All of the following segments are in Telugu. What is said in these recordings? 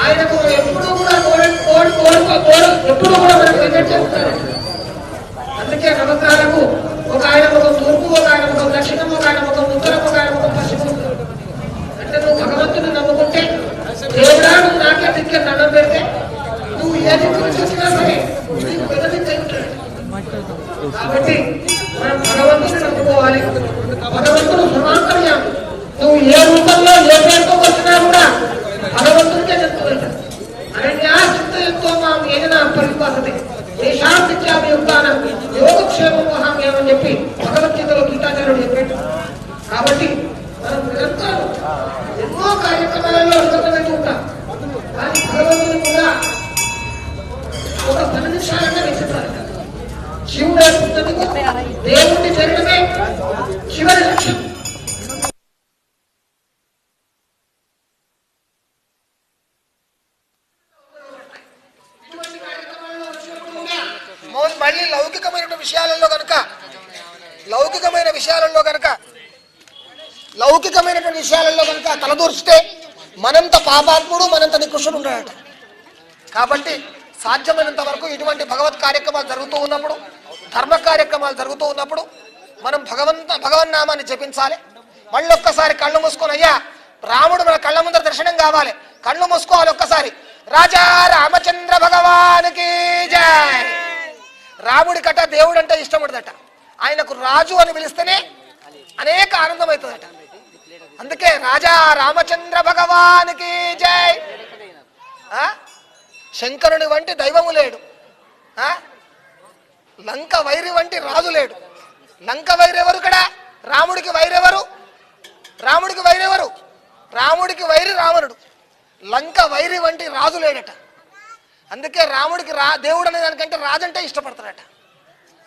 ఆయనకు ఎప్పుడు కూడా ఎప్పుడు కూడా మనకు వెంకట చెప్తారు. అందుకే నవగ్రహాలకు ఒక ఆయన ఒక తూర్పు, ఒక ఆయన ఒక దక్షిణం, ఒక ఆయన ఒక ఉత్తరం, ఒక ఆయన ఒక పశ్చిమం. అంటే నువ్వు భగవంతుని నమ్ముకుంటే దేవుడా నువ్వు నాకే దిక్కే దండం పెడితే నువ్వు ఏ దిక్కు నుంచి వచ్చినా సరే నీకు పెద్ద దిక్కు ఉంటాడు. కాబట్టి మనం భగవంతుని నమ్ముకోవాలి. భగవంతుడు సమాంతర్యాలు. నువ్వు ఏ రూపంలో ఏ పేరుతో వచ్చినా కూడా భగవంతుడికే చెప్తుంట. అనన్యా చింతయంతో మాం ఏదైనా పరిపాసతే దేశాభియుక్తానం యోగక్షేమం మహామేమని చెప్పి భగవద్గీతలో గీతాచార్యుడు చెప్పాడు. కాబట్టి మనం నిరంతరం ఎన్నో కార్యక్రమాలలో నిమగ్నమై ఉంటాం. కానీ భగవంతుని కూడా ఒక 10 నిమిషాలన్నా వెచ్చించాలి. శివుడు పుట్టినందుకు దేవుడిని చేరడమే చివరి లక్ష్యం. మళ్ళీ లౌకికమైన విషయాలలో కనుక తలదూర్చితే మనంత పాపాత్ముడు మనంత నికృష్టుడు ఉంటాడట. కాబట్టి సాధ్యమైనంత వరకు ఇటువంటి భగవత్ కార్యక్రమాలు జరుగుతూ ఉన్నప్పుడు, ధర్మ కార్యక్రమాలు జరుగుతూ ఉన్నప్పుడు మనం భగవన్నామాన్ని జపించాలి. మళ్ళీ ఒక్కసారి కళ్ళు మూసుకొని, అయ్యా రాముడు మన కళ్ళ ముందర దర్శనం కావాలి, కళ్ళు మూసుకోవాలి ఒక్కసారి. రాజా రామచంద్ర భగవానికి జై. రాముడి కట్ట దేవుడు అంటే ఇష్టపడదట. ఆయనకు రాజు అని పిలిస్తేనే అనేక ఆనందం అవుతుందట. అందుకే రాజా రామచంద్ర భగవానికి జై. శంకరుని వంటి దైవము లేడు, లంక వైరి వంటి రాజు లేడు. లంక వైరెవరు? ఇక్కడ రాముడికి వైరెవరు? రాముడికి వైరి రావణుడు. లంక వైరి వంటి రాజు లేడట. అందుకే రాముడికి దేవుడు అనే దానికంటే రాజు అంటే ఇష్టపడతాడట.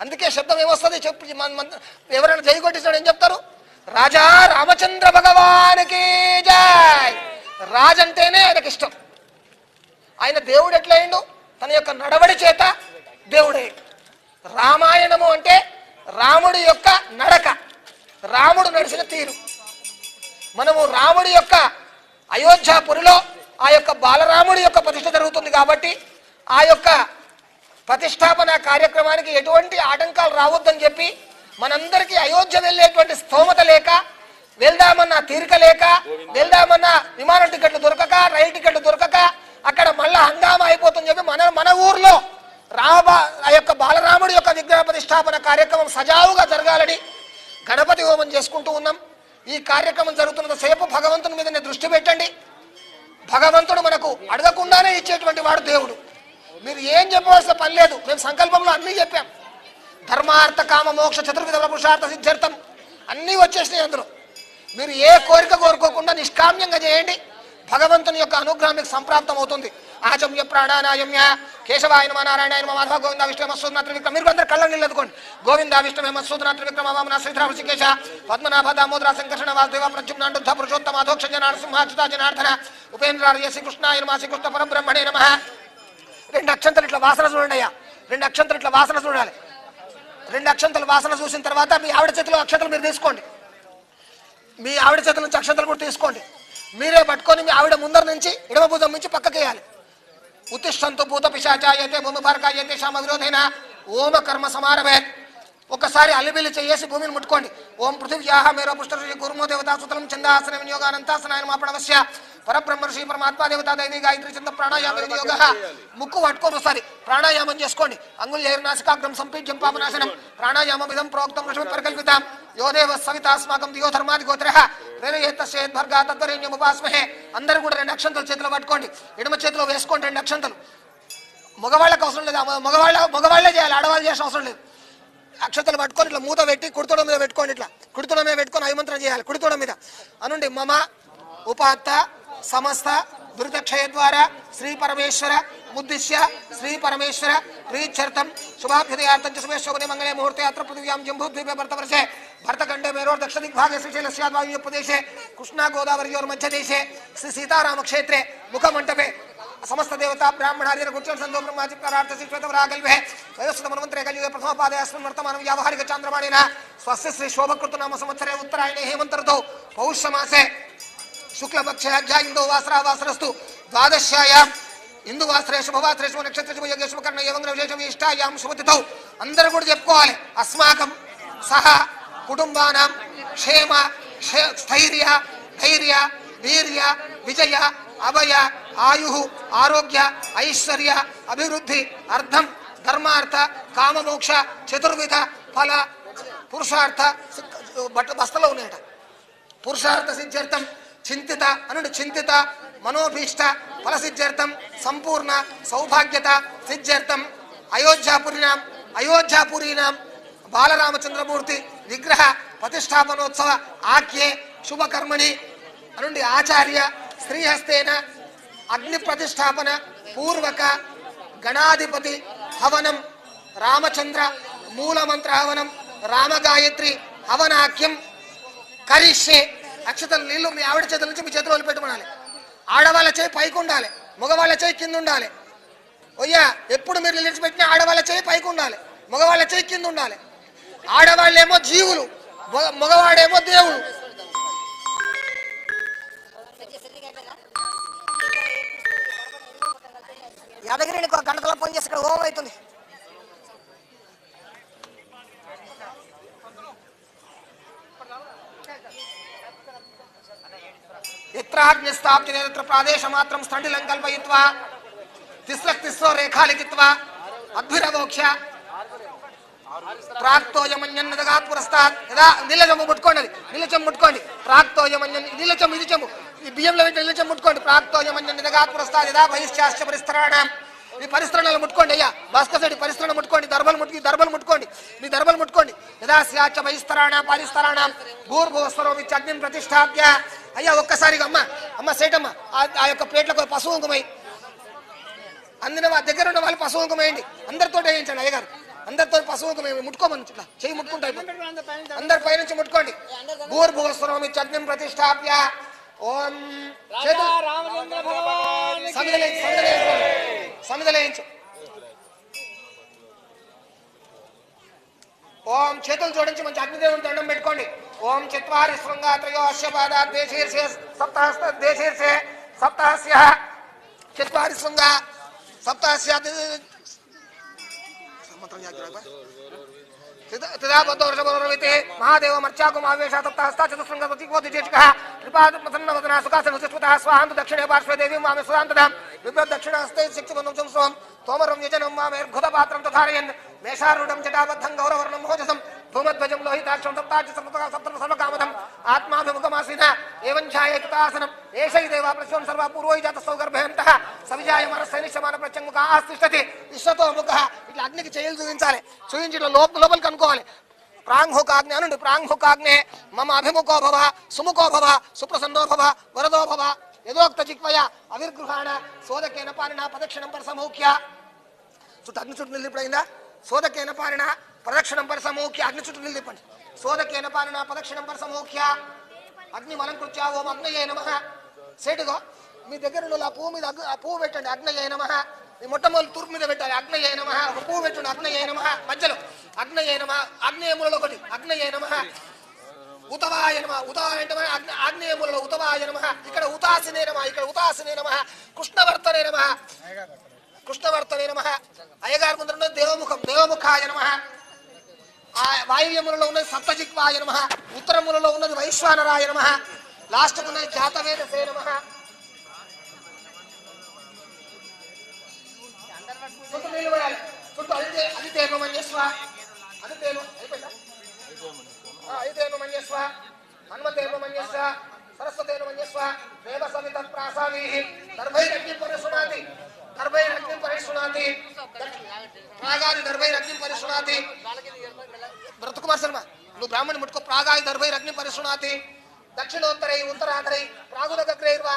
అందుకే శబ్దం ఏమొస్తుంది చెప్పు, ఎవరైనా జై కొట్టిస్తాడు ఏం చెప్తారు? రాజా రామచంద్ర భగవానికి జై. రాజు అంటేనే ఆయనకి ఇష్టం. ఆయన దేవుడు ఎట్లయిండు? తన యొక్క నడవడి చేత దేవుడయ్యాడు. రామాయణము అంటే రాముడి యొక్క నడక, రాముడు నడిచిన తీరు. మనము రాముడి యొక్క అయోధ్యాపురిలో ఆ యొక్క బాలరాముడి యొక్క ప్రతిష్ఠ జరుగుతుంది కాబట్టి ఆ యొక్క ప్రతిష్టాపన కార్యక్రమానికి ఎటువంటి ఆటంకాలు రావద్దని చెప్పి మనందరికీ అయోధ్య వెళ్ళేటువంటి స్థోమత లేక, వెళ్దామన్న తీరిక లేక, వెళ్దామన్న విమానం టికెట్లు దొరకక, రైలు టికెట్లు దొరకక అక్కడ మళ్ళా హంగామా అయిపోతుందని చెప్పి మన ఊర్లో ఆ యొక్క బాలరాముడి యొక్క విగ్రహ ప్రతిష్టాపన కార్యక్రమం సజావుగా జరగాలని గణపతి హోమం చేసుకుంటూ ఉన్నాం. ఈ కార్యక్రమం జరుగుతున్నంతసేపు భగవంతుని మీదనే దృష్టి పెట్టండి. భగవంతుడు మనకు అడగకుండానే ఇచ్చేటువంటి వాడు దేవుడు. మీరు ఏం చెప్పవలసిన పని లేదు. మేము సంకల్పంలో అన్నీ చెప్పాం. ధర్మార్థ కామ మోక్ష చతుర్విధ పురుషార్థ సిద్ధార్థం అన్నీ వచ్చేసినాయి అందులో. మీరు ఏ కోరిక కోరుకోకుండా నిష్కామ్యంగా చేయండి. భగవంతుని యొక్క అనుగ్రహం మీకు సంప్రాప్తం అవుతుంది. ఆచమ్య ప్రాణానాయమ్య కేశవాయ నమః నారాయణాయ నమః మాధవ గోవింద విష్ణు మత్సూదన త్రివిక్రమ. మీరు అందరూ కళ్ళ నీళ్ళు ఎదుకోండి. గోవింద విష్ణు మత్సూదన త్రివిక్రమ వామన శ్రీధర ఋషికేశ పద్మనాభ దామోదర సంకర్షణ వాసుదేవ ప్రద్యుమ్నాండుద్ధ పురుషోత్తమ అధోక్షజ నరసింహాచ్యుత జనార్దన ఉపేంద్ర శ్రీకృష్ణాయ నమః శ్రీకృష్ణ పరబ్రహ్మణే నమః. 2 అక్షంతలు ఇట్లా వాసన చూడండి అయ్యా. 2 అక్షంతలు ఇట్లా వాసన చూడాలి. 2 అక్షంతలు వాసన చూసిన తర్వాత మీ ఆవిడ చేతిలో అక్షంతలు మీరు తీసుకోండి. మీ ఆవిడ చేతుల నుంచి అక్షంతలు కూడా తీసుకోండి. మీరే పట్టుకొని మీ ఆవిడ ముందర నుంచి ఎడమ భుజం నుంచి పక్కకేయాలి. ఉత్తిష్టంతు భూత పిశాచాయతే భూమి భారకాయతే శ్యామ విరోధైన ఓమ కర్మ సమారభే. ఒకసారి అల్లిబిల్లి చేసి భూమిని ముట్టుకోండి. ఓం పృథివ్యాహ మేరో పుష్ట గురుమో దేవతా సుతలం చందాసన వినియోగానంతాసనాయ మాపణవశ్య పరబ్రహ్మ శ్రీ పరమాత్మా దేవతా దైవీ గాయత్రి చంద ప్రాణాయామ వినియోగ. ముక్కు పట్టుకొని ఒకసారి ప్రాణాయామం చేసుకోండి. అంగుళ్యైర్నాసికాగ్రం సంపీడ్యం పాపనాశనం ప్రాణాయామం ఇదం ప్రోక్తం ఋషి పరికల్పితాం యోదేవ సవితాస్మాకం దియో ధర్మాది గోత్ర ప్రేరయేతస్యేద్భర్గా తద్వరేణ్యముపాస్మహే. అందరూ కూడా 2 అక్షంతలు చేతిలో పట్టుకోండి. ఎడమ చేతిలో వేసుకోండి 2 అక్షంతలు. మగవాళ్ళకి అవసరం లేదు, మగవాళ్ళే చేయాలి, ఆడవాళ్ళు చేసిన అవసరం లేదు. అక్షతలు పట్టుకొని ఇట్లా మూత పెట్టి కుడితోడ మీద పెట్టుకోండి. ఇట్లా కుడితోడ మీద పెట్టుకొని అభిమంత్రం చేయాలి. కుడితోడ మీద అనుండి మమ ఉపాత్త సమస్త దురితక్షయ ద్వారా శ్రీ పరమేశ్వర ముద్దిశ్య శ్రీ పరమేశ్వర ప్రీత్యర్థం శుభాభ్యుదయార్థం శుభేశ్వరే మంగళే ముహూర్తే అత్ర పృథివ్యాం జంబూద్వీపే భరతవర్షే భరతఖండే మేరోర్ దక్షిణ దిగ్భాగే శ్రీశైలస్యాద్వాయువ్య ప్రదేశే కృష్ణా గోదావరియోర్ మధ్యదేశే శ్రీ సీతారామ క్షేత్రే ముఖమంటపే సమస్త దేవతా బ్రాహ్మణార్య గుర్చన్ సందో బ్రహ్మాజి ప్రార్థ శ్రీశ్వేతవరాగల్వే వయస్సుత మన్వంతరే కలియుగే ప్రథమ పాదే అస్మిన్ వర్తమానం వ్యావహారిక చాంద్రమాణేన స్వస్య శ్రీ శోభకృత నామ సంవత్సరే ఉత్తరాయణే హేమంత ఋతౌ పౌష్యమాసే శుక్లపక్షే అధ్యాయిందో వాసరా వాసరస్తు ద్వాదశ్యాయాం హిందూ వాస్త్రే శుభవాస్త్రేషు నక్షత్ర యోగ శుభకర్ణ ఏవంగా విశేషం ఇష్టాయాం శుభతిథౌ అందరూ కూడా చెప్పుకోవాలి. అస్మాకం సహ కుటుంబానాం క్షేమ స్థైర్య ధైర్య వీర్య విజయ అభయ ఆయు ఆరోగ్య ఐశ్వర్య అభివృద్ధి అర్థం ధర్మార్థ కామమోక్ష చతుర్విధ ఫల పురుషార్థ బస్తలో ఉన్నాయట. పురుషార్థ సిద్ధ్యర్థం చింతిత అనుడి చింతిత మనోభీష్ట ఫలసిద్ధ్యర్థం సంపూర్ణ సౌభాగ్యత సిద్ధ్యర్థం అయోధ్యాపురీనాం బాలరామచంద్రమూర్తి విగ్రహ ప్రతిష్టాపనోత్సవ ఆఖ్యే శుభకర్మణి అనుండి ఆచార్య శ్రీహస్తేన అగ్ని ప్రతిష్టాపన పూర్వక గణాధిపతి హవనం రామచంద్ర మూలమంత్ర హవనం రామగాయత్రి హవనాఖ్యం కరిష్యే. అక్షతలు నీళ్లు మీ ఆవిడ చేతుల నుంచి మీ చేతులు వదిలిపెట్టమనాలి. ఆడవాళ్ళ చేయి పైకి ఉండాలి, మగవాళ్ళ చేయి కింద ఉండాలి. ఓయ్యా ఎప్పుడు మీరు నిలిచిపెట్టినా ఆడవాళ్ళ చేయి పైకి ఉండాలి, మగవాళ్ళ చేయి కింద ఉండాలి. ఆడవాళ్ళేమో జీవులు, మగవాడేమో దేవుడు. యాదగిరిని గంటల ఫోన్ చేసి ఇక్కడ హోమం అవుతుంది. ఎత్రాగ్నిస్తాప్తి నేత్ర ప్రాదేశమాత్రం స్థండిలం కల్పయిత్వా తిస్రో రేఖా లిఖిత్వా అద్భురమోక్ష ప్రాక్తోయమన్యన్నదగాత్ పురస్తాత్ యదా నీలచంబు ముట్టుకోండి, అది నీలచంబు ముట్టుకోండి. ప్రాక్తోయమన్యన్ నీలచంబు ఇది చెంబు ఈ బియ్యంలో పెట్టి నీలచంబు ముట్టుకోండి. ప్రాక్తోయమన్యన్నదగాత్ పురస్తాత్ యదా బహిశ్చాశ్చ పరిస్తరాణాం మీ పరిస్తరణలు ముట్టుకోండి. అయ్యా భాస్కర్ పరిస్తరణ ముట్టుకోండి. దర్భలు ముట్టుకోండి. మీ దర్భలు ముట్టుకోండి. యదా స్యాచ బహిస్తరాణాం పరిస్తరాణాం భూర్భువస్వరం అగ్నిం ప్రతిష్టాప్య. అయ్యా ఒక్కసారిగా అమ్మ సేటమ్మ ఆ యొక్క ప్లేట్లకు పశువు కుంకుమై అందిన దగ్గర ఉన్న వాళ్ళు పశువు కుంకుమేయండి. అందరితో వేయించండి అయ్యగారు, అందరితో పశువు కుంకుమ ముట్టుకోమని ఇట్లా చెయ్యి ముట్టుకుంటా అందరి పైనుంచి ముట్టుకోండి. భూర్భువస్వరం అగ్నిం ప్రతిష్టాప్య. ఓం సమిదలేయించు. ఓం చేతులు జోడించి మంచి అగ్నిదేవుని దండం పెట్టుకోండి. ఓం చత్వారి శృంగా త్రయోశ్యపాదా దేశీర్షే సప్తహస్త దేశీర్షే సప్తహస్య చత్వారి శృంగా సప్తహస్య మహాదేవ మర్చాకుమావేశ సప్తహస్త చతుశృంగ ప్రతికోదిచేచిక కృపాదన సుఖాసన స్వాహాంత దక్షిణే పార్శ్వే దేవీ మామే సుధాంతదాం దక్షిణ హస్తే శక్తిబంధం స్వం తోమరం యజనం మామేర్ఘుత పాత్రం తథారయన్ మేషారూఢం జటాబద్ధం గౌరవర్ణం భోజసం ధూమధ్వజం లోహితాక్షం సప్తాక్షసర్వకామదం ఆత్మాభిముఖమాసీన ఏవం ఛాయేకృతాసనం ఏషై దేవా ప్రశ్వం సర్వ పూర్వై జాతస్థౌ గర్భయంతః సవిజాయమనస్సైనిష్యమాన ప్రత్యంగుఖ ఆస్తిష్టతి విశ్వతో ముఖ. ఇట్లా అగ్నికి చేతులు చూపించాలి. చూపించి ఇట్లా లోపలికి అనుకోవాలి. ప్రాంహుకాగ్ని అనండి. ప్రాంహుకాగ్నే మమ అభిముఖో భవ సుముఖో భవ సుప్రసన్నో భవ వరదో భవ యథోక్త జిక్వయ అవిర్గృహాణ సోదకేన పారిణ ప్రదక్షిణం పరిసమూఖ్య. చుట్టూ అగ్ని చుట్టూ నిలిపిపోయిందా? సోదకేన పారిణ ప్రదక్షిణం పరిసమూఖ్య. అగ్ని చుట్టూ నిలిపండి. సోదకేన పారిణ ప్రదక్షిణం పరిసమూఖ్య. అగ్ని మలంకృత్య ఓం అగ్నయే నమః. సేటుగా మీ దగ్గర ఆ పువ్వు మీద ఆ పువ్వు పెట్టండి. అగ్నయే నమః. మీ మొట్టమొదటి తూర్పు మీద పెట్టాలి. అగ్నయే నమః. ఒక పువ్వు పెట్టండి. అగ్నయే నమః. మధ్యలో అగ్నయే నమః. అగ్నేయములలో ఒకటి అగ్నయే నమః. ఉతవాయ నమః. ఉతవాయ అంటే ఆగ్నేయములలో ఉతవాయ నమః. ఇక్కడ ఉతాసినే నమః. ఇక్కడ ఉతాసినే నమః. కృష్ణవర్తనే నమః. కృష్ణవర్తనే నమః. అయ్యగారి ముందర ఉన్నది దేవముఖం. దేవముఖాయ నమః. ఆ వాయువ్యములలో ఉన్నది సప్తజిక్వాయ నమః. ఉత్తరములలో ఉన్నది వైశ్వానరాయ నమః. లాస్ట్కు ఉన్నది జాతవేదసే నమః. చుట్టూ నిలబడాలి. చుట్టూ అదితేను మన్యస్వ. అదితేను అయిపోయిందా? ఐదేను మన్యస్వ హనుమతేను మన్యస్వ సరస్వతేను మన్యస్వ దేవ సవిత ప్రాసావీహి దర్భైరగ్నిం పరిశునాతి. దర్భైరగ్నిం పరిశునాతి. ప్రాగాది దర్భైరగ్నిం పరిశునాతి. భరతకుమార్ శర్మ నువ్వు బ్రాహ్మణి ముట్టుకో. ప్రాగాది దర్భైరగ్నిం పరిశునాతి. దక్షిణోత్తరై ఉత్తరాధరై ప్రాగుదగ్రైర్వా.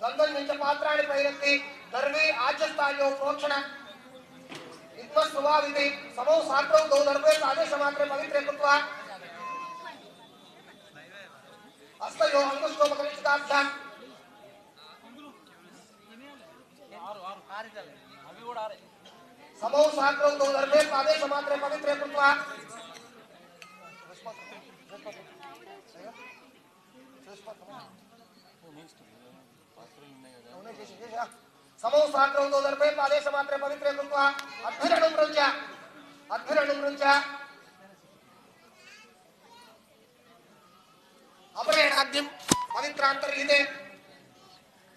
ద్వంద్వన్మించ పాత్రాన్ని ప్రయత్తి దర్వే ఆజ్యస్థాయో ప్రోక్షణ విద్మస్వభావితి సమౌ సాత్రౌ దౌ దర్వే ఆదేశమాత్రే పవిత్రే కృత్వా హస్తయో అంగుష్టోపకలిష్టార్థం సమౌ సాత్రౌ దౌ దర్వే ఆదేశమాత్రే పవిత్రే కృత్వా समौ साग्रौ दर्पे पादेश मात्रे पवित्रे कृत्वा अद्भिरणं रुञ्च अपरेणाद्यं पवित्रान्तर्हिते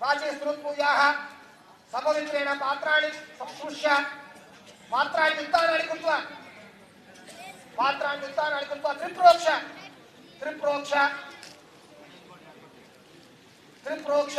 प्राचे स्त्रोत्पूजाः सपवित्रेण पात्राणि संस्पृश्य पात्राणि युक्तानि कृत्वा त्रिप्रोक्ष